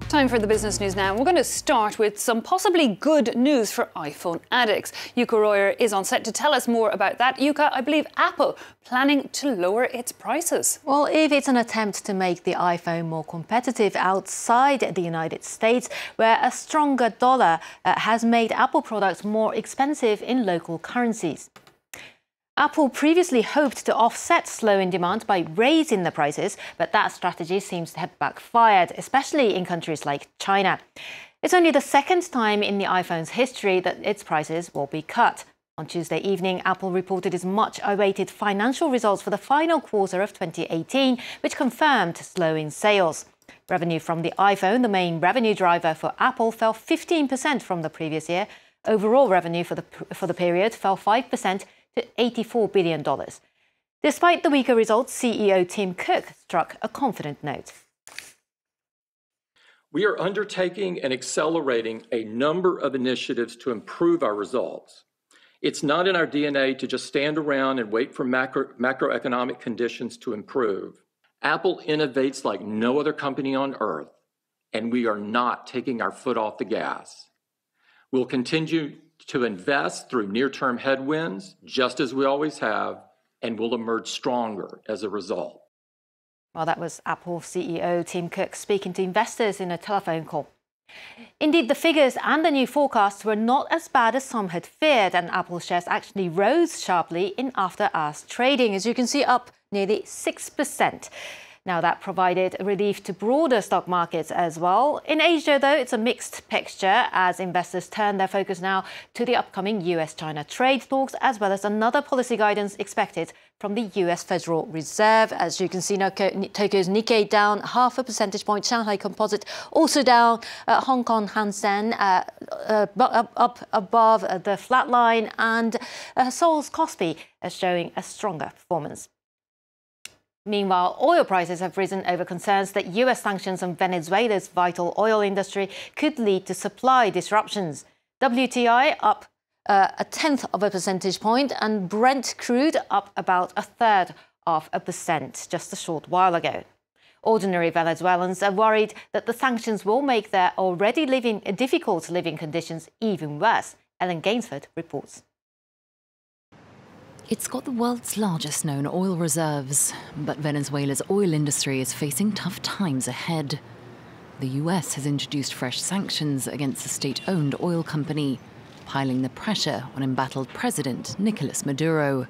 Time for the business news now. We're going to start with some possibly good news for iPhone addicts. Yuka Royer is on set to tell us more about that. Yuka, I believe Apple planning to lower its prices. Well, if it's an attempt to make the iPhone more competitive outside the United States, where a stronger dollar has made Apple products more expensive in local currencies. Apple previously hoped to offset slowing demand by raising the prices, but that strategy seems to have backfired, especially in countries like China. It's only the second time in the iPhone's history that its prices will be cut. On Tuesday evening, Apple reported its much-awaited financial results for the final quarter of 2018, which confirmed slowing sales. Revenue from the iPhone, the main revenue driver for Apple, fell 15% from the previous year. Overall revenue for the period fell 5% to $84 billion. Despite the weaker results, CEO Tim Cook struck a confident note. We are undertaking and accelerating a number of initiatives to improve our results. It's not in our DNA to just stand around and wait for macroeconomic conditions to improve. Apple innovates like no other company on earth, and we are not taking our foot off the gas. We'll continue to invest through near-term headwinds, just as we always have, and will emerge stronger as a result. Well, that was Apple CEO Tim Cook speaking to investors in a telephone call. Indeed, the figures and the new forecasts were not as bad as some had feared, and Apple shares actually rose sharply in after-hours trading, as you can see, up nearly 6%. Now, that provided relief to broader stock markets as well. In Asia, though, it's a mixed picture as investors turn their focus now to the upcoming US-China trade talks, as well as another policy guidance expected from the US Federal Reserve. As you can see now, Tokyo's Nikkei down 0.5 percentage point, Shanghai Composite also down, Hong Kong Hang Seng up above the flat line, and Seoul's Kospi showing a stronger performance. Meanwhile, oil prices have risen over concerns that US sanctions on Venezuela's vital oil industry could lead to supply disruptions. WTI up 0.1 percentage point and Brent crude up about 0.33% just a short while ago. Ordinary Venezuelans are worried that the sanctions will make their already difficult living conditions even worse. Ellen Gainsford reports. It's got the world's largest known oil reserves, but Venezuela's oil industry is facing tough times ahead. The US has introduced fresh sanctions against the state-owned oil company, piling the pressure on embattled President Nicolas Maduro.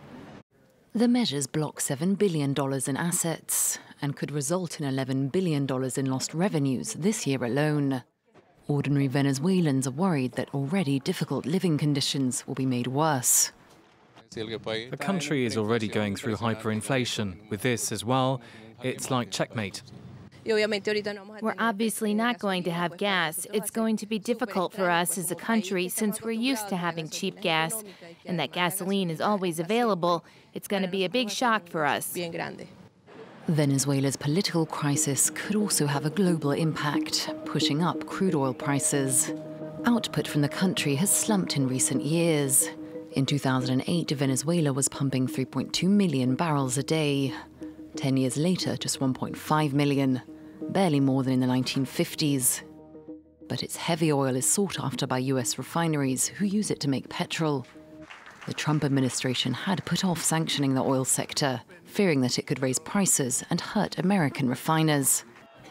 The measures block $7 billion in assets and could result in $11 billion in lost revenues this year alone. Ordinary Venezuelans are worried that already difficult living conditions will be made worse. The country is already going through hyperinflation. With this as well, it's like checkmate. We're obviously not going to have gas. It's going to be difficult for us as a country since we're used to having cheap gas and that gasoline is always available. It's going to be a big shock for us. Venezuela's political crisis could also have a global impact, pushing up crude oil prices. Output from the country has slumped in recent years. In 2008, Venezuela was pumping 3.2 million barrels a day. 10 years later, just 1.5 million, barely more than in the 1950s. But its heavy oil is sought after by US refineries who use it to make petrol. The Trump administration had put off sanctioning the oil sector, fearing that it could raise prices and hurt American refiners.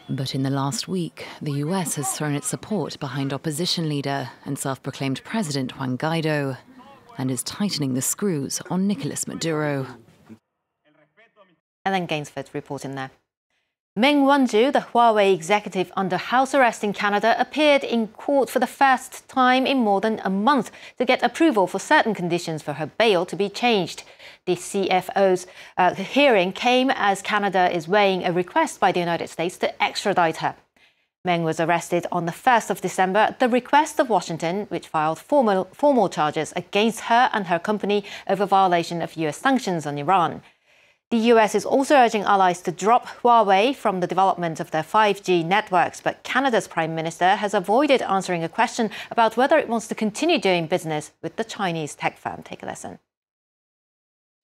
But in the last week, the US has thrown its support behind opposition leader and self-proclaimed President Juan Guaido, and is tightening the screws on Nicolas Maduro. Ellen Gainsford reporting there. Meng Wanzhou, the Huawei executive under house arrest in Canada, appeared in court for the first time in more than a month to get approval for certain conditions for her bail to be changed. The CFO's hearing came as Canada is weighing a request by the United States to extradite her. Meng was arrested on the 1st of December at the request of Washington, which filed formal charges against her and her company over violation of US sanctions on Iran. The US is also urging allies to drop Huawei from the development of their 5G networks, but Canada's Prime Minister has avoided answering a question about whether it wants to continue doing business with the Chinese tech firm. Take a listen.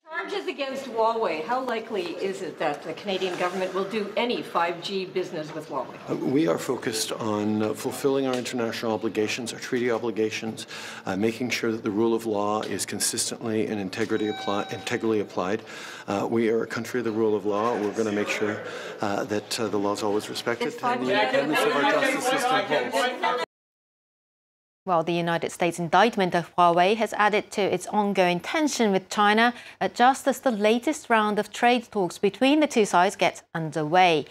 Charges against Huawei, how likely is it that the Canadian government will do any 5G business with Huawei? We are focused on fulfilling our international obligations, our treaty obligations, making sure that the rule of law is consistently and integrally applied. We are a country of the rule of law. We're going to make sure that the law is always respected and the independence of our justice system holds. Well, the United States indictment of Huawei has added to its ongoing tension with China just as the latest round of trade talks between the two sides gets underway.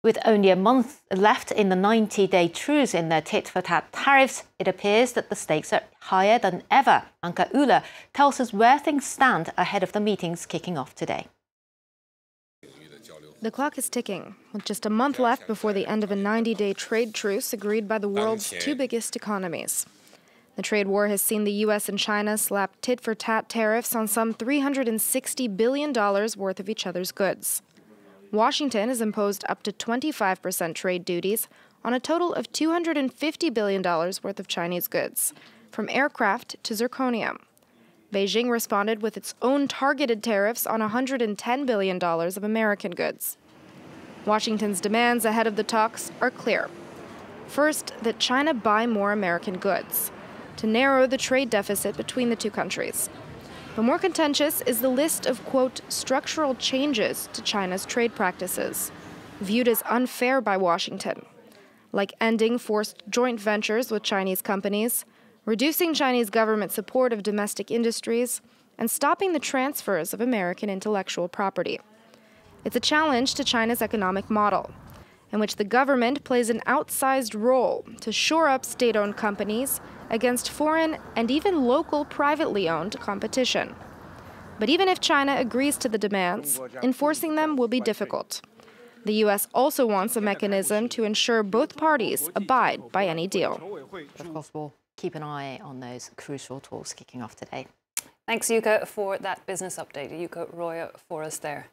With only a month left in the 90-day truce in their tit-for-tat tariffs, it appears that the stakes are higher than ever. Anka Ula tells us where things stand ahead of the meetings kicking off today. The clock is ticking, with just a month left before the end of a 90-day trade truce agreed by the world's two biggest economies. The trade war has seen the U.S. and China slap tit-for-tat tariffs on some $360 billion worth of each other's goods. Washington has imposed up to 25% trade duties on a total of $250 billion worth of Chinese goods, from aircraft to zirconium. Beijing responded with its own targeted tariffs on $110 billion of American goods. Washington's demands ahead of the talks are clear. First, that China buy more American goods, to narrow the trade deficit between the two countries. But more contentious is the list of, quote, structural changes to China's trade practices, viewed as unfair by Washington, like ending forced joint ventures with Chinese companies, reducing Chinese government support of domestic industries, and stopping the transfers of American intellectual property. It's a challenge to China's economic model, in which the government plays an outsized role to shore up state-owned companies against foreign and even local privately owned competition. But even if China agrees to the demands, enforcing them will be difficult. The U.S. also wants a mechanism to ensure both parties abide by any deal. Of course, we'll keep an eye on those crucial talks kicking off today. Thanks, Yuka, for that business update. Yuka Roya for us there.